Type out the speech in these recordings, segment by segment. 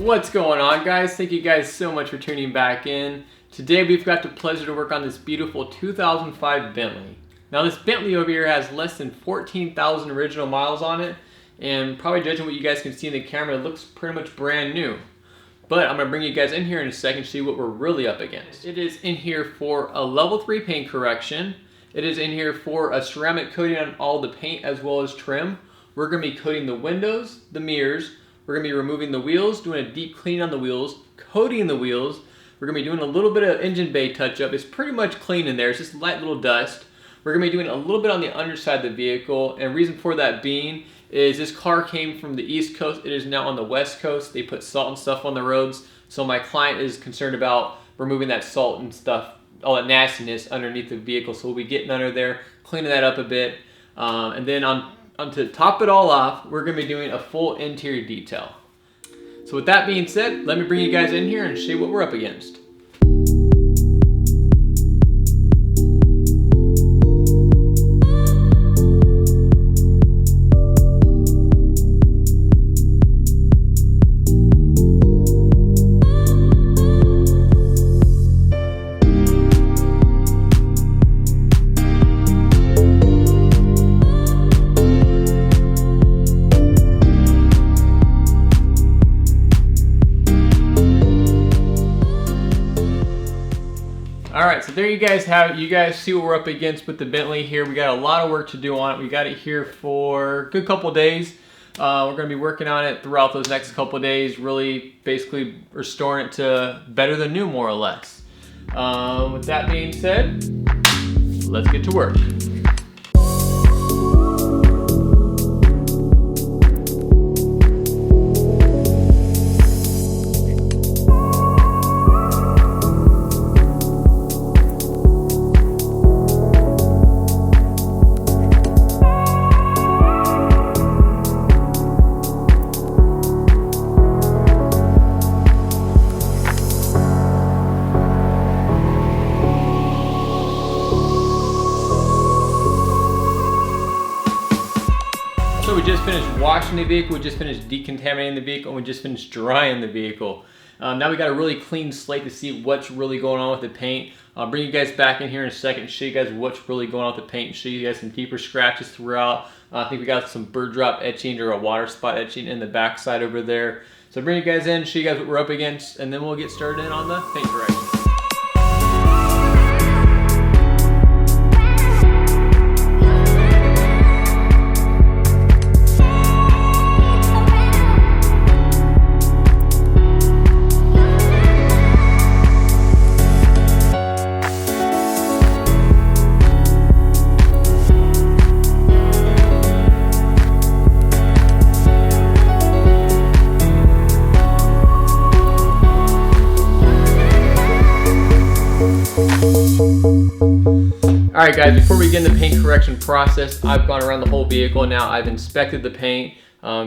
What's going on, guys? Thank you guys so much for tuning back in. Today we've got the pleasure to work on this beautiful 2005 Bentley. Now this Bentley over here has less than 14,000 original miles on it, and probably judging what you guys can see in the camera, it looks pretty much brand new. But I'm going to bring you guys in here in a second to see what we're really up against. It is in here for a level 3 paint correction. It is in here for a ceramic coating on all the paint as well as trim. We're going to be coating the windows, the mirrors. We're going to be removing the wheels, doing a deep clean on the wheels, coating the wheels. We're going to be doing a little bit of engine bay touch-up. It's pretty much clean in there. It's just light little dust. We're going to be doing a little bit on the underside of the vehicle, and reason for that being is this car came from the East Coast. It is now on the West Coast. They put salt and stuff on the roads, so my client is concerned about removing that salt and stuff, all that nastiness underneath the vehicle. So we'll be getting under there, cleaning that up a bit, and then to top it all off, we're going to be doing a full interior detail. So with that being said, let me bring you guys in here and show you what we're up against. Alright, so there you guys have it. You guys see what we're up against with the Bentley here. We got a lot of work to do on it. We got it here for a good couple of days. We're going to be working on it throughout those next couple of days, really basically restoring it to better than new, more or less. With that being said, let's get to work. So we just finished washing the vehicle, we just finished decontaminating the vehicle, and we just finished drying the vehicle. Now we got a really clean slate to see what's really going on with the paint. I'll bring you guys back in here in a second and show you guys what's really going on with the paint and show you guys some deeper scratches throughout. I think we got some bird drop etching or a water spot etching in the back side over there. So I'll bring you guys in, show you guys what we're up against, and then we'll get started in on the paint correction. Alright guys, before we get in the paint correction process, I've gone around the whole vehicle now. I've inspected the paint,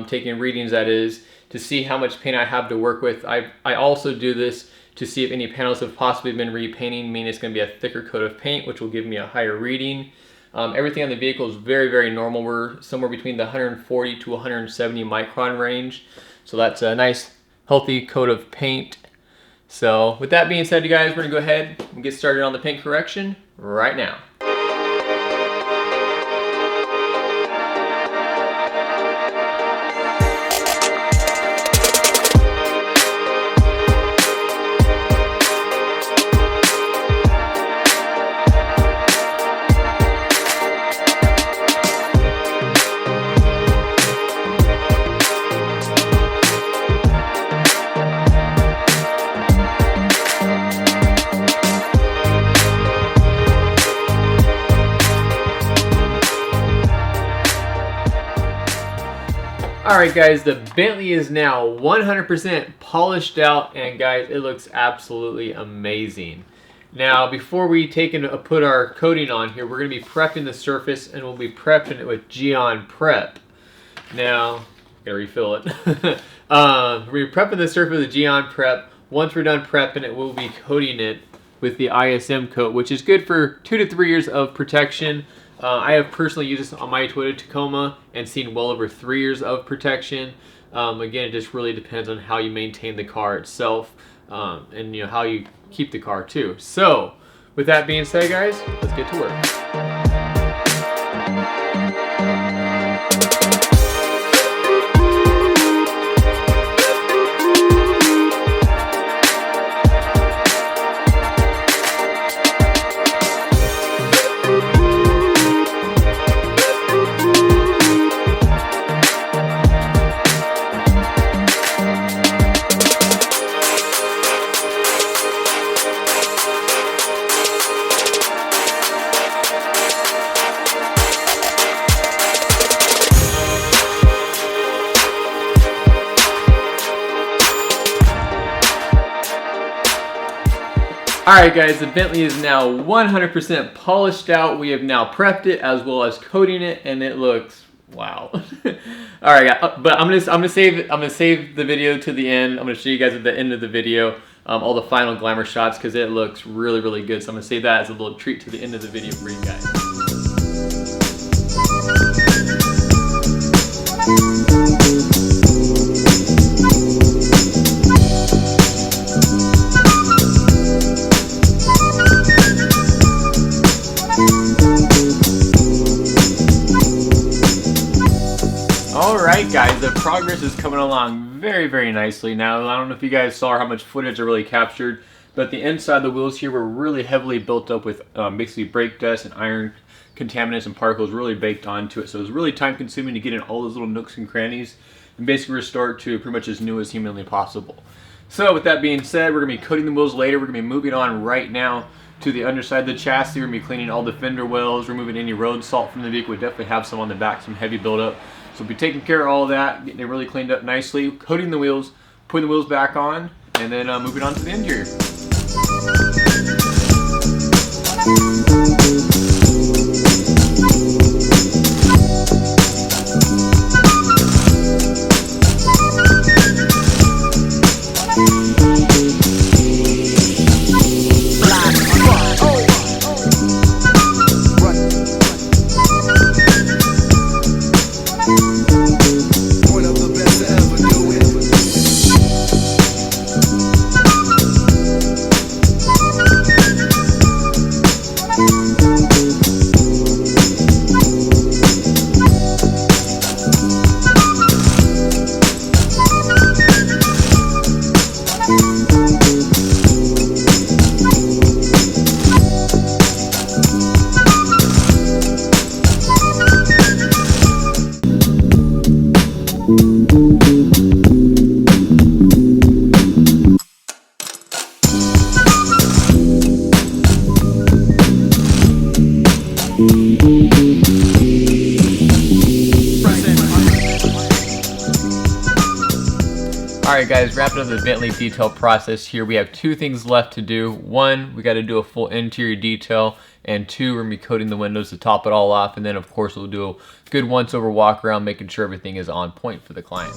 taking readings that is, to see how much paint I have to work with. I also do this to see if any panels have possibly been repainting, meaning it's going to be a thicker coat of paint, which will give me a higher reading. Everything on the vehicle is very, very normal. We're somewhere between the 140 to 170 micron range. So that's a nice, healthy coat of paint. So with that being said, you guys, we're going to go ahead and get started on the paint correction right now. Alright guys, the Bentley is now 100% polished out, and guys, it looks absolutely amazing. Now, before we take and put our coating on here, we're going to be prepping the surface, and we'll be prepping it with Geon Prep. Now, gotta refill it. We're prepping the surface with Geon Prep. Once we're done prepping it, we'll be coating it with the ISM coat, which is good for 2 to 3 years of protection. I have personally used this on my Toyota Tacoma and seen well over 3 years of protection. Again, it just really depends on how you maintain the car itself, and how you keep the car too. So, with that being said, guys, let's get to work. Alright guys, the Bentley is now 100% polished out. We have now prepped it as well as coating it, and it looks wow. Alright, but I'm gonna save the video to the end. I'm gonna show you guys at the end of the video all the final glamour shots because it looks really, really good. So I'm gonna save that as a little treat to the end of the video for you guys. Alright guys, the progress is coming along very, very nicely. Now, I don't know if you guys saw how much footage I really captured, but the inside of the wheels here were really heavily built up with basically brake dust and iron contaminants and particles really baked onto it. So it was really time consuming to get in all those little nooks and crannies and basically restore it to pretty much as new as humanly possible. So with that being said, we're going to be coating the wheels later. We're going to be moving on right now to the underside of the chassis. We're going to be cleaning all the fender wells, removing any road salt from the vehicle. We definitely have some on the back, some heavy buildup. So we'll be taking care of all of that, getting it really cleaned up nicely, coating the wheels, putting the wheels back on, and then moving on to the interior. Alright guys, wrapping up the Bentley detail process here. We have two things left to do. One, we got to do a full interior detail, and two, we're going to be coating the windows to top it all off, and then of course we'll do a good once over walk around making sure everything is on point for the client.